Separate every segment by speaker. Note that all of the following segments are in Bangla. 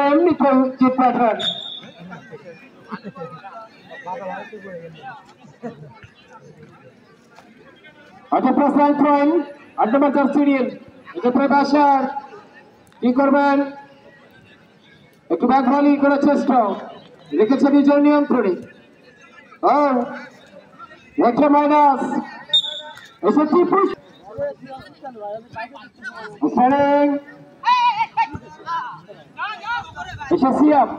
Speaker 1: এমনিতে জিত পাঠান আচ্ছা প্রশ্ন থ্রোইং 8 নম্বর জার্সি নিয়ে এক্ষেত্রে বাসার কি করবেন একটু ব্যাকভলি করার চেষ্টা রেখেছে নিজের নিয়ন্ত্রণে ও একটা মাইনাস এসে কি পুশ স্টার্টিং এসে সিয়াম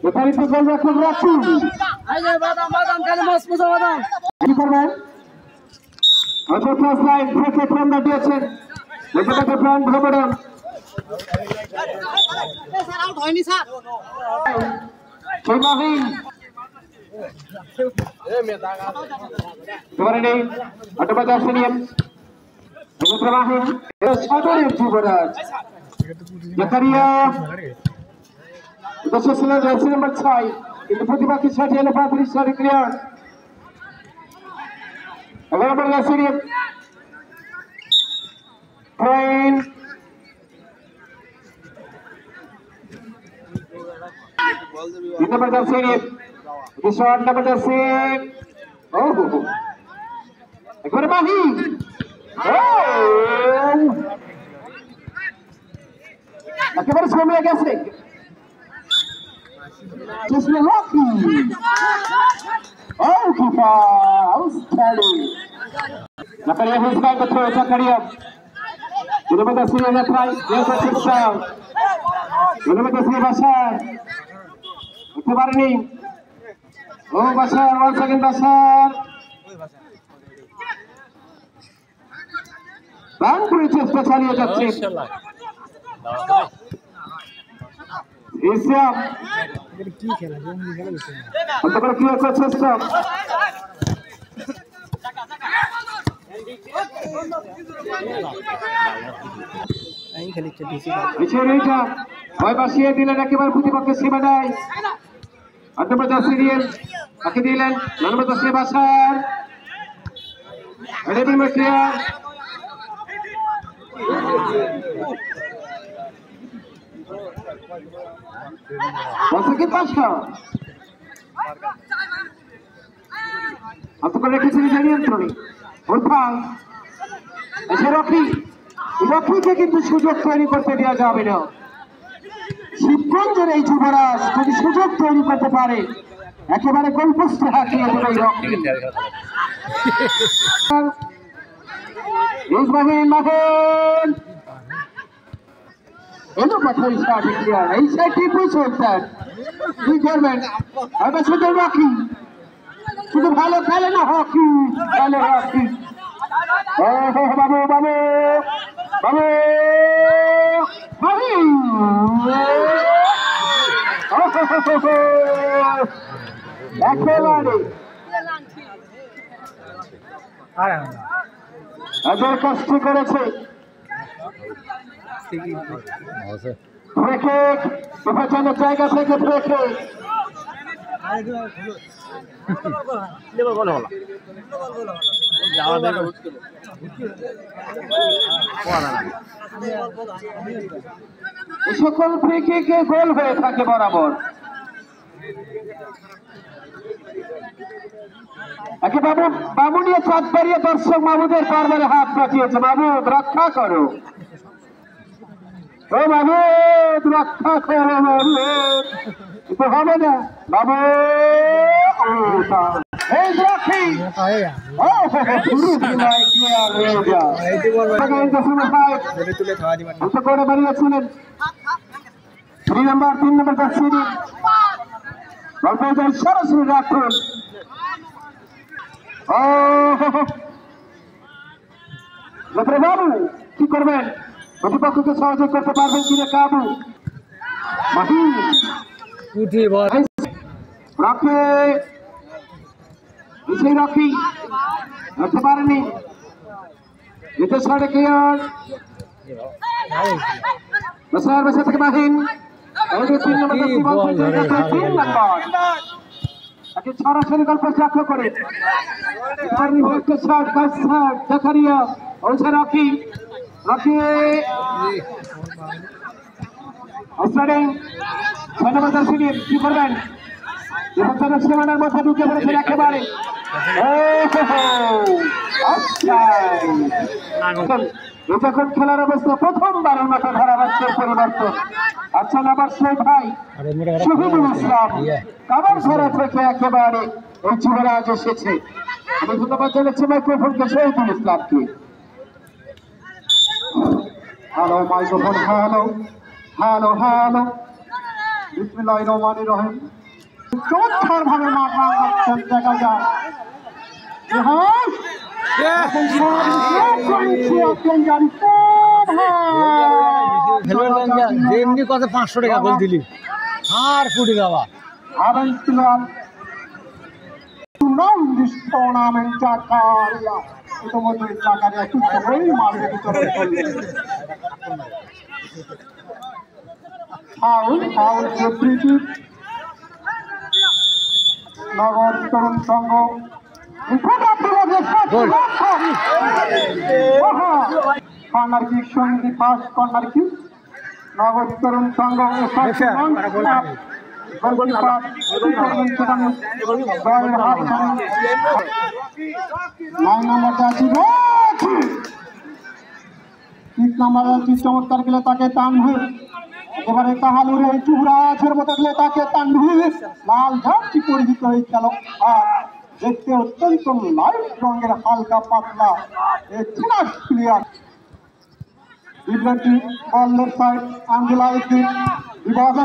Speaker 1: রেফারিতে গোল রক্ষক রাখুন কি করবেন আচ্ছা ফার্স্ট লাইন থেকে ফ্রম দা দিয়েছেন লেখাটাকে প্ল্যান ভ্রমণ
Speaker 2: স্যার আউট হয়নি স্যার
Speaker 1: মাহিন এবারে নেই অটোবাজার সিনিয়র মাহিন সাগরের যুবরাজ জাকারিয়া দর্শক ছিল জার্সি নম্বর 6 কিন্তু প্রতিপক্ষে 60 এলো 35 সারি clear Autobazaar senior point number jersey ini shot number jersey oh ekbar mahi oh ekbar সামনে গেছে কিসনে Lockie oh kipa outstanding Zakaria who's going to throw Zakaria number jersey on the try there's a six down number jersey Bashar ও বাসার 1 সেকেন্ড বাসার রান করে চেষ্টা চালিয়ে যাচ্ছে ইসলাম কি খেলা জঙ্গি খেলা হচ্ছে অন্তত কি হচ্ছে চেষ্টা এই খেলিতে বেশি বিছেরিটা ভয় বাসিয়ে দিলেন একেবারে প্রতিপক্ষের সীমানায় আটটা জার্সি নিলেন তাকে দিলেন নম্বর 10 বাসার রেডি মেটিয়ার বসকে পাশা আপনি করে রেখেছেন নিয়ন্ত্রণে ওরফাং এসে রকিকে কিন্তু সুযোগ তৈরি করতে দেওয়া যাবে না শিবগঞ্জের এই যুবরাজ যদি সুযোগ তৈরি করতে পারে একেবারে গোলপোস্টে হাঁকিয়ে দেবে এলো পাঠাই স্টার্টিং ক্লিয়ার এই সাইডটি বুঝছেন কি করবেন এবার শুধু রকি শুধু ভালো খেলে না হকি খেলে হকি বাবু বাবু বাবু একেবারে কষ্ট করেছে বিপজ্জনক জায়গা থেকে ব্রেকে সকল ব্রেকে গোল হয়ে থাকে বরাবর একেবারে বামুনিয়া চাঁদ পাড়িয়ে দর্শক মাহমুদের বারবারে হাত পাঠিয়েছে মাহমুদ রক্ষা করো ও মাহমুদ রক্ষা করো মাহমুদ তো হবে না বাবু এই রাখি করে বেরিয়েছিলেন 3 নম্বর সরাসরি রাখুন বাবু কি করবেন প্রতিপক্ষকে সহযোগ করতে পারবেন কিনা কাবু মাহি রাখে পিছিয়ে রাখি রাখতে পারেনি এতে সাড়ে ক্লিয়ার বসার বসে থেকে মাহিন সরাসরি গল্প লক্ষ্য করে জাকারিয়া রাখি রাখি স্টার্টিং 6 নম্বর জার্সি কি করবেন বিপজ্জনক সীমানার মধ্যে ঢুকে পড়েছেন একেবারে যখন খেলার অবস্থা প্রথমবারের মতো ধারাভাষ্যের পরিবর্তন আচ্ছা নাম্বার 6 ভাই শহীদুল ইসলাম কাবার ধরা থেকে একেবারে এই যুবরাজ এসেছে আমি ধন্যবাদ জানাচ্ছি মাইক্রোফোনকে শহীদুল ইসলামকে hello microphone hello hello hello বিসমিল্লাহির রহমানির রহিম চমৎকার ভাবে মাঠ ভাঙছেন দেখা যায়
Speaker 2: এমনি কত 500 টাকা গোল দিলি আর ফুটে যাওয়া
Speaker 1: টুর্নামেন্ট জাকারিয়া ইতিমধ্যে জাকারিয়া সুস্থ হয়েই মাঠে বিচরণ করলেন ফাউল ফাউল প্রকৃতি নগর তরুণ সংঘ কর্নার কিক সঙ্গী ফার্স্ট কর্নার কিক নগর তরুণ সংঘ 9 নম্বর জার্সি চমৎকার গেলে তাকে তানভীর একেবারে তাহালুরে যুবরাজের মতো গেলে তাকে তানভীর লাল জার্সি পরিচিত এই খেলো আর দেখতে অত্যন্ত লাইট রঙের হালকা পাতলা এই প্লেয়ার বিভ্রান্তি বল লেফট সাইড আঞ্জুলা উদ্দিন বিভাগে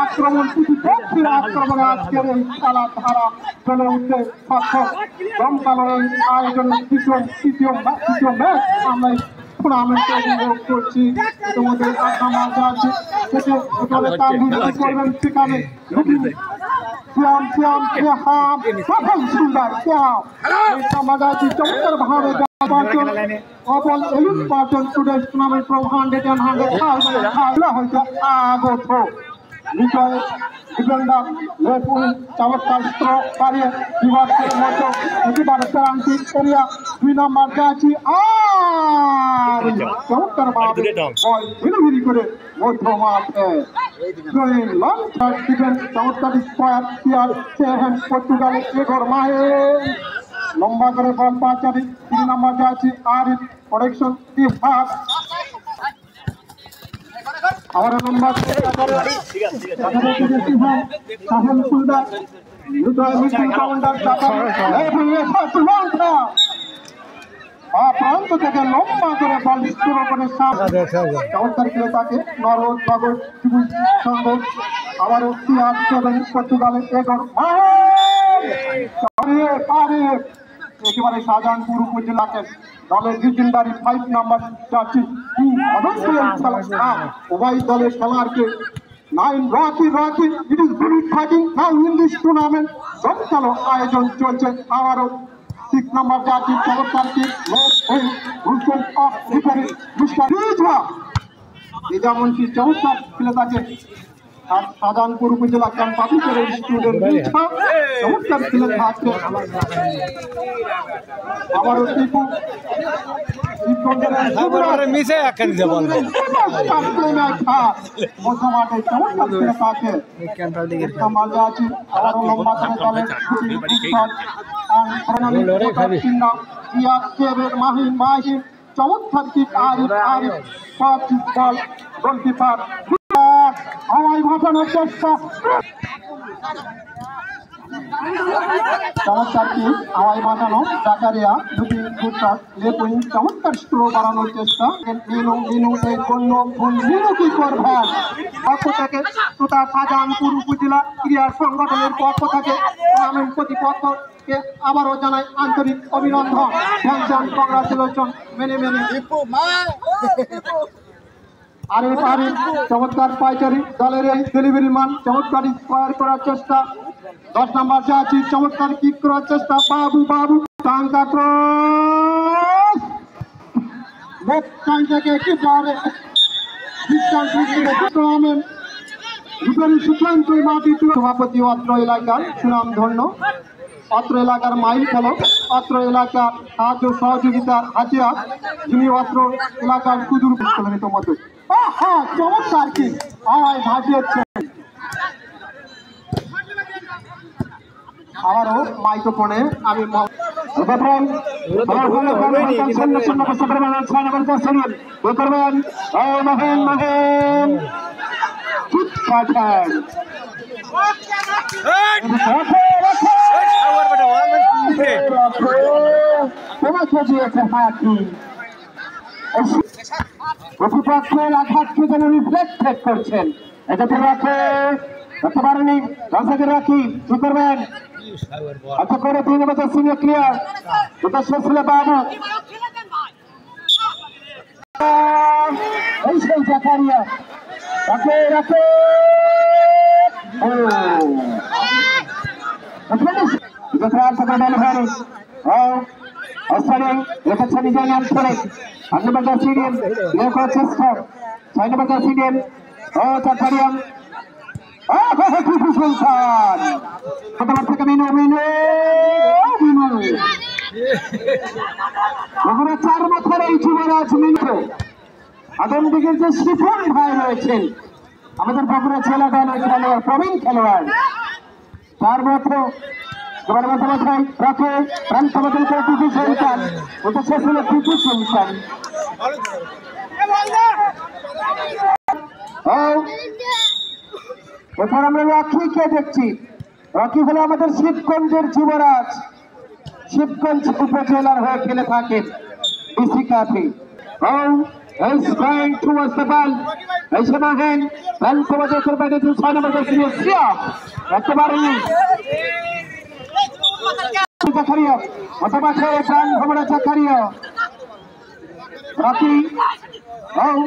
Speaker 1: আক্রমণ আক্রমণে আজকের এই খেলা ধারা চলে উঠতে সক্ষম দমকালো এই আয়োজনের তৃতীয় ম্যাচ আমরা টুর্নামেন্টে উপভোগ করছি তোমাদের আছে করবেন সেখানে চমৎকার ভাবে টুর্নামেন্ট ফ্রম 100 and 100,000 হয়েছে আগত বিজয় ডিফেন্ডার লেফুল চমৎকার স্ট্রোক পারিয়ে বিভাগের মতো একেবারে প্রান্তিক এরিয়া 2 নম্বর যাচ্ছি আর চমৎকার ভাবে বল ভিড়ি করে মধ্য মাঠে লং শট ডিফেন্স চমৎকার স্কোয়ার প্লেয়ার সেভেন পর্তুগালের এগোর মাহে লম্বা করে বল পাচারি 3 নম্বর যাচ্ছি আর প্রোটেকশন বিভাগ और नंबर प्रांत থেকে লম্বা করে বল শুরু করে চমৎকার খেলে তাকে নরওয়ে নগর সংঘ আবারও পর্তুগালের এগোর একেবারে শাহজাহানপুর উপজেলাকে দলের লিজেন্ডারি 5 নম্বর জার্সি উভয় দলের খেলোয়াড়কে 9 Rocky it is good fighting now in this tournament চমৎকার আয়োজন চলছে আবারও 6 নম্বর জার্সি চমৎকার নিজামন্ত্রী চমৎকার খেলে থাকে আর শাহজাহানপুর উপজেলা ক্যাম্পাসের স্টুডেন্ট চমৎকার খেলে থাকছে আবারও টিপু
Speaker 2: মিশে একখান দিয়ে বল
Speaker 1: চমৎকার কিক আরিফ বল গোলকিপার হাওয়ায় ভাসানোর চেষ্টা চমৎকার কিক হাওয়ায় ভাসানো জাকারিয়া দুটি গুড শট লেফট উইং চমৎকার স্ট্রো বাড়ানোর চেষ্টা মিনু এই গণ্য ভুল মিনু কি করবেন পক্ষ থেকে তথা শাহজাহানপুর উপজেলা ক্রীড়া সংগঠনের পক্ষ থেকে টুর্নামেন্ট কর্তৃপক্ষকে আবারও জানাই আন্তরিক অভিনন্দন থ্যাংকস কংগ্রাচুলেশন মেনে আরিফ চমৎকার পাইচারি দলের এই ডেলিভারি মান চমৎকার স্কোয়ার করার চেষ্টা 10 নম্বর যাচ্ছি চমৎকার কিক করার চেষ্টা বাবু টাঙ্কা ক্রস থেকে একেবারে সভাপতি অত্র এলাকার সুনাম ধন্য, অত্র এলাকার মাইল ফেলো, অত্র এলাকার সাহায্য সহযোগিতার হাতিয়ার, যিনি অত্র এলাকার সুদূর মতো চমৎকার কি আয় ভাসিয়েছেন। আবারও মাইক্রোফোনে আমি প্রতিপক্ষের আঘাতকে যেন রিফ্লেক্ট করছেন, এটাতে রাখে রাখতে পারেনি, রাজাকে রাখি কি করবেন? আচ্ছা করে 3 নম্বর সিনিয়র ক্লিয়ার, এটা শেষ ছিল বাবু। এই সেই জাকারিয়া রাখে রাখে রেখেছেন নিজের নাম করে 8 নম্বর সিডিএম ইয়ে করার চেষ্টা, 6 নম্বর সিডিএম ও জাকারিয়া থেকে মিনু মিনু মিনু আমরা 4 মাথার এই যুবরাজ মিনু আগাম দিকের যে শিফন ভাই রয়েছেন আমাদের বগুড়া জেলা দলের খেলোয়াড়, প্রবীণ খেলোয়াড়, 4 মাথা এবার মাথায় রাখে প্রান্ত বদল করে টিপু সন্তান, ওটা শেষ হলো টিপু সন্তান। এরপর আমরা রকিকে দেখছি, রকি হলো আমাদের শিবগঞ্জের যুবরাজ, শিবগঞ্জ উপজেলার হয়ে খেলে থাকেন DC Kafi. He's going towards the ball. He's in my hand. Ball towards the ball. It's 6 number senior Siam. That's the ball. Zakaria. What's the matter? Plan from Zakaria. Rocky. Oh.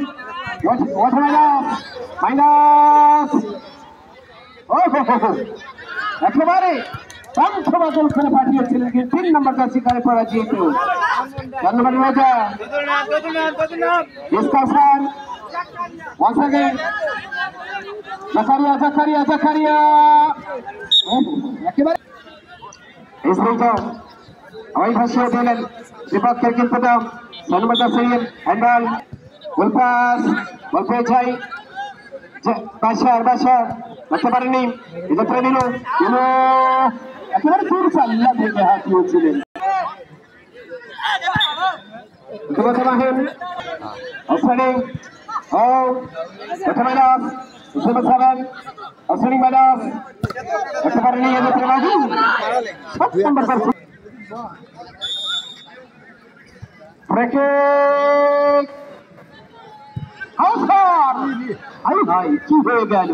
Speaker 1: What minus? Minus. Oh. That's the ball. Ball করে পাঠিয়েছিলেন 3 নম্বরটা শিকারে পড়া যেত। ধন্যবাদ রাজা। ডিসকাশন once again জাকারিয়া একেবারে ইসরাইল ওই ভাষায় দিলেন বিপক্ষের কিন্তু দাম সলমতা সিরিয়ান হ্যান্ডল গোলপাস বল পেয়ে যাই বাসার করতে পারেনি, এটা করে নিল একেবারে দূর চাল্লা থেকে হাঁটিয়েছিলেন কি হয়ে গেল?